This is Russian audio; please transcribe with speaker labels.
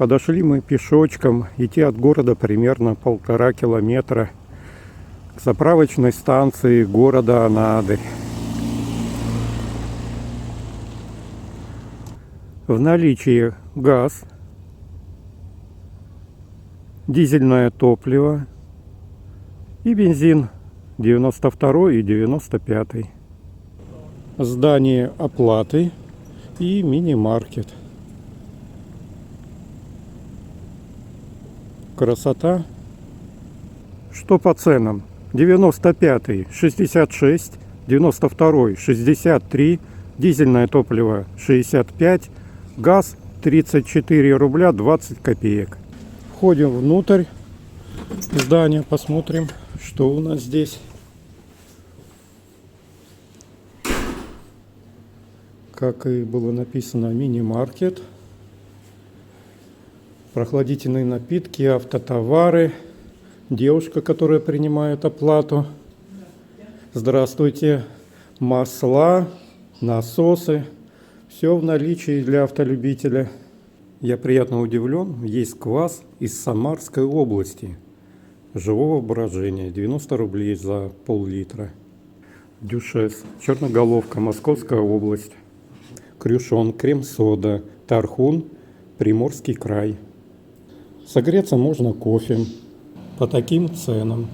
Speaker 1: Подошли мы пешочком, идти от города примерно 1,5 километра к заправочной станции города Анадырь. В наличии газ, дизельное топливо и бензин 92 и 95. Здание оплаты и мини-маркет. Красота. Что по ценам? 95-й 66, 92-й 63, дизельное топливо 65, газ 34 рубля 20 копеек. Входим внутрь здания, посмотрим, что у нас здесь. Как и было написано, мини-маркет. Прохладительные напитки, автотовары. Девушка, которая принимает оплату. Здравствуйте. Масла, насосы. Все в наличии для автолюбителя. Я приятно удивлен. Есть квас из Самарской области. Живого брожения. 90 рублей за пол-литра. Дюшес. Черноголовка. Московская область. Крюшон. Крем-сода. Тархун. Приморский край. Согреться можно кофе по таким ценам.